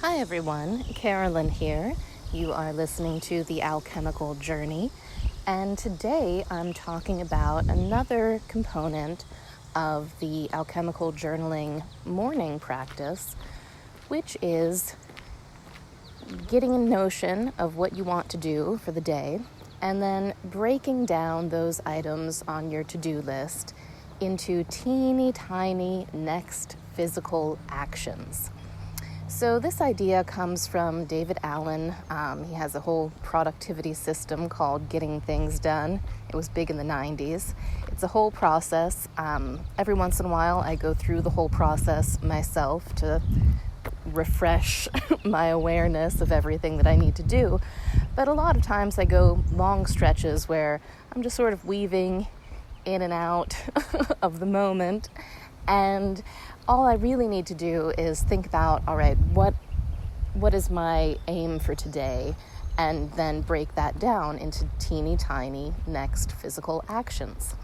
Hi everyone, Carolyn here. You are listening to the Alchemical Journey, and today I'm talking about another component of the alchemical journaling morning practice, which is getting a notion of what you want to do for the day, and then breaking down those items on your to-do list into teeny tiny next physical actions. So this idea comes from David Allen. He has a whole productivity system called Getting Things Done. It was big in the 90s. It's a whole process. Every once in a while, I go through the whole process myself to refresh my awareness of everything that I need to do. But a lot of times I go long stretches where I'm just sort of weaving in and out of the moment, and all I really need to do is think about, all right, what is my aim for today, and then break that down into teeny tiny next physical actions.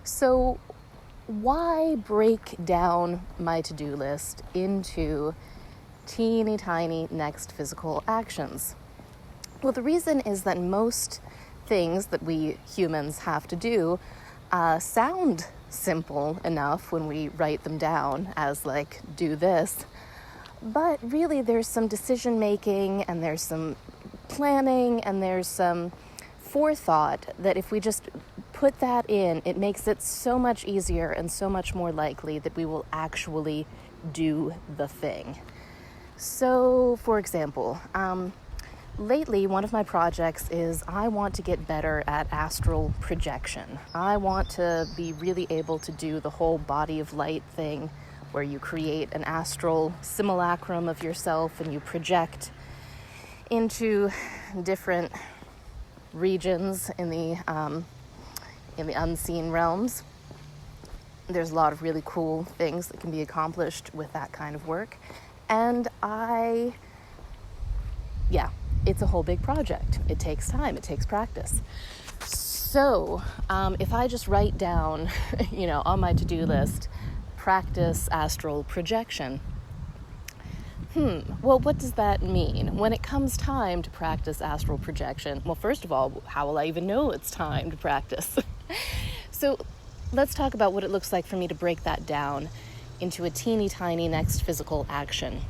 So why break down my to-do list into teeny tiny next physical actions? Well, the reason is that most things that we humans have to do sound simple enough when we write them down as like, do this. But really there's some decision making, and there's some planning, and there's some forethought that if we just put that in, it makes it so much easier and so much more likely that we will actually do the thing. So, for example, lately, one of my projects is I want to get better at astral projection. I want to be really able to do the whole body of light thing where you create an astral simulacrum of yourself and you project into different regions in the unseen realms. There's a lot of really cool things that can be accomplished with that kind of work. And it's a whole big project. It takes time. It takes practice. So if I just write down, on my to-do list, practice astral projection. Well, what does that mean? When it comes time to practice astral projection, well, first of all, how will I even know it's time to practice? So let's talk about what it looks like for me to break that down into a teeny tiny next physical action.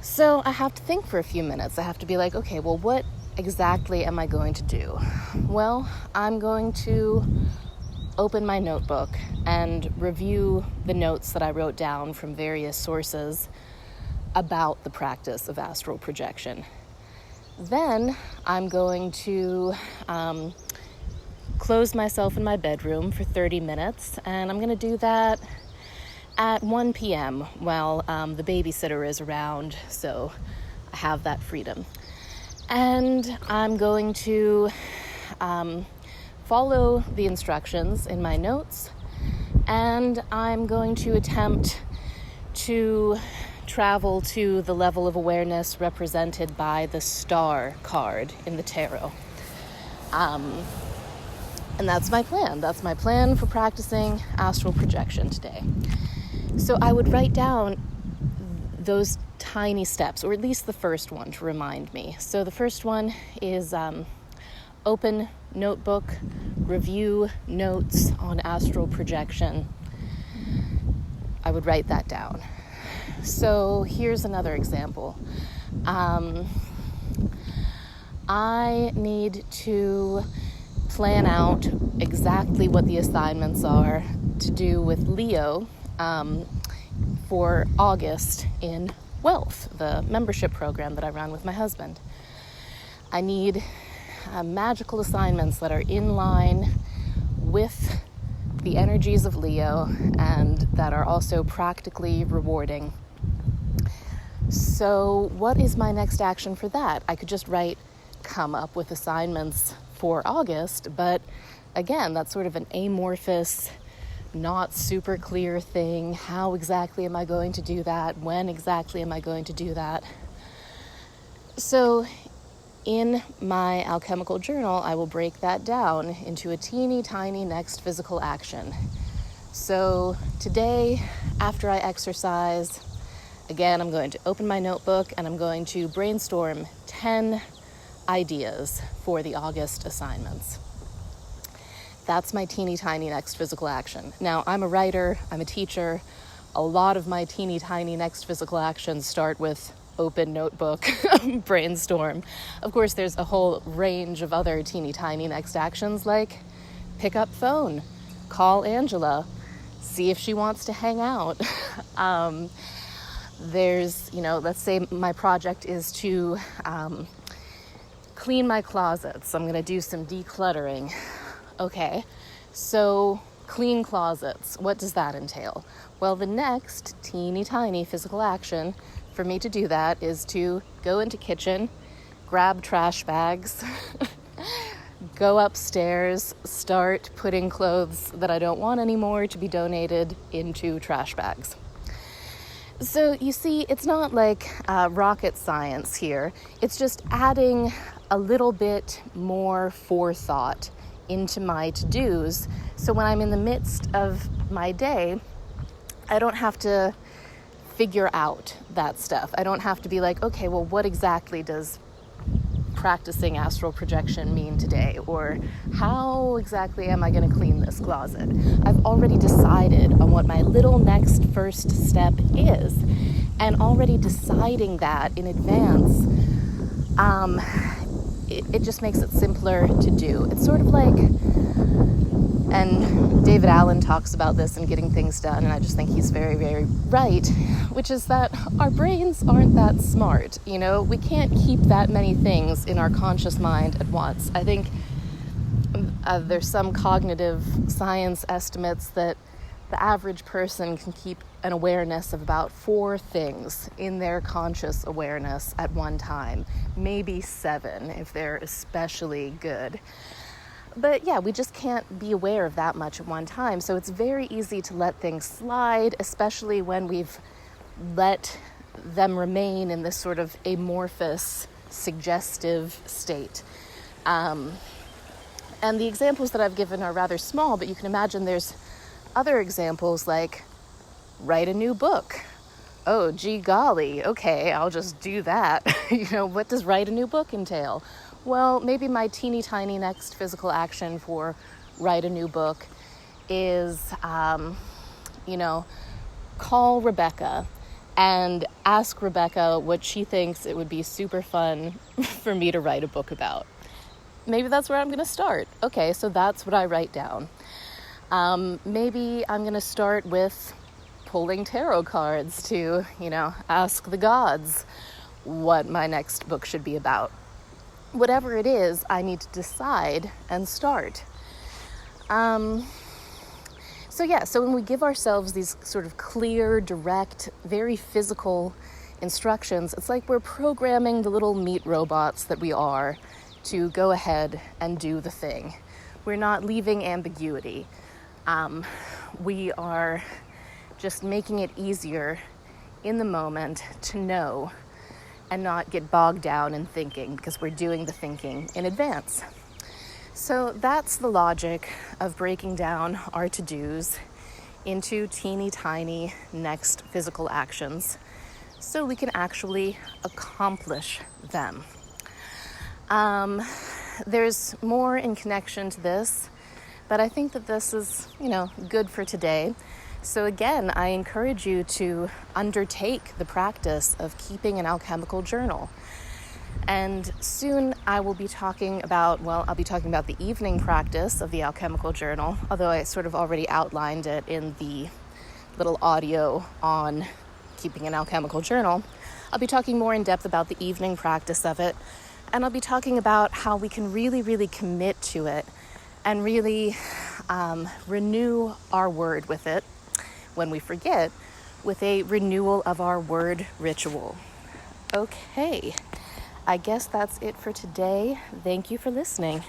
So I have to think for a few minutes. I have to be like, okay, well, what exactly am I going to do? Well, I'm going to open my notebook and review the notes that I wrote down from various sources about the practice of astral projection. Then I'm going to close myself in my bedroom for 30 minutes, and I'm going to do that at 1 p.m. while the babysitter is around, so I have that freedom. And I'm going to follow the instructions in my notes, and I'm going to attempt to travel to the level of awareness represented by the star card in the tarot. And that's my plan. That's my plan for practicing astral projection today. So I would write down those tiny steps, or at least the first one, to remind me. So the first one is open notebook, review notes on astral projection. I would write that down. So here's another example. I need to plan out exactly what the assignments are to do with Leo for August in Wealth, the membership program that I run with my husband. I need magical assignments that are in line with the energies of Leo and that are also practically rewarding. So what is my next action for that? I could just come up with assignments for August, but again, that's sort of an amorphous, not super clear thing. How exactly am I going to do that? When exactly am I going to do that? So in my alchemical journal, I will break that down into a teeny tiny next physical action. So today, after I exercise, Again, I'm going to open my notebook and I'm going to brainstorm 10 ideas for the August assignments. That's my teeny tiny next physical action. Now, I'm a writer, I'm a teacher. A lot of my teeny tiny next physical actions start with open notebook, brainstorm. Of course, there's a whole range of other teeny tiny next actions like pick up phone, call Angela, see if she wants to hang out. There's, let's say my project is to clean my closets. I'm going to do some decluttering. Okay, so clean closets, what does that entail? Well, the next teeny tiny physical action for me to do that is to go into kitchen, grab trash bags, go upstairs, start putting clothes that I don't want anymore to be donated into trash bags. So you see, it's not like rocket science here. It's just adding a little bit more forethought into my to-dos. So when I'm in the midst of my day, I don't have to figure out that stuff. I don't have to be like, okay, well, what exactly does practicing astral projection mean today? Or how exactly am I going to clean this closet? I've already decided on what my little next first step is. And already deciding that in advance, it just makes it simpler to do. It's sort of like, and David Allen talks about this in Getting Things Done, and I just think he's very, very right, which is that our brains aren't that smart. We can't keep that many things in our conscious mind at once. I think there's some cognitive science estimates that the average person can keep an awareness of about 4 things in their conscious awareness at one time, maybe 7 if they're especially good. But yeah, we just can't be aware of that much at one time. So it's very easy to let things slide, especially when we've let them remain in this sort of amorphous, suggestive state. And the examples that I've given are rather small, but you can imagine there's other examples like write a new book. Oh, gee golly, okay, I'll just do that. What does write a new book entail? Well, maybe my teeny tiny next physical action for write a new book is, call Rebecca and ask Rebecca what she thinks it would be super fun for me to write a book about. Maybe that's where I'm going to start. Okay, so that's what I write down. Maybe I'm going to start with pulling tarot cards to, ask the gods what my next book should be about. Whatever it is, I need to decide and start. So when we give ourselves these sort of clear, direct, very physical instructions, it's like we're programming the little meat robots that we are to go ahead and do the thing. We're not leaving ambiguity. We are just making it easier in the moment to know and not get bogged down in thinking because we're doing the thinking in advance. So that's the logic of breaking down our to-dos into teeny tiny next physical actions so we can actually accomplish them. There's more in connection to this, but I think that this is, good for today. So again, I encourage you to undertake the practice of keeping an alchemical journal. And soon I will be talking about, I'll be talking about the evening practice of the alchemical journal, although I sort of already outlined it in the little audio on keeping an alchemical journal. I'll be talking more in depth about the evening practice of it, and I'll be talking about how we can really, really commit to it and really renew our word with it when we forget, with a renewal of our word ritual. Okay, I guess that's it for today. Thank you for listening.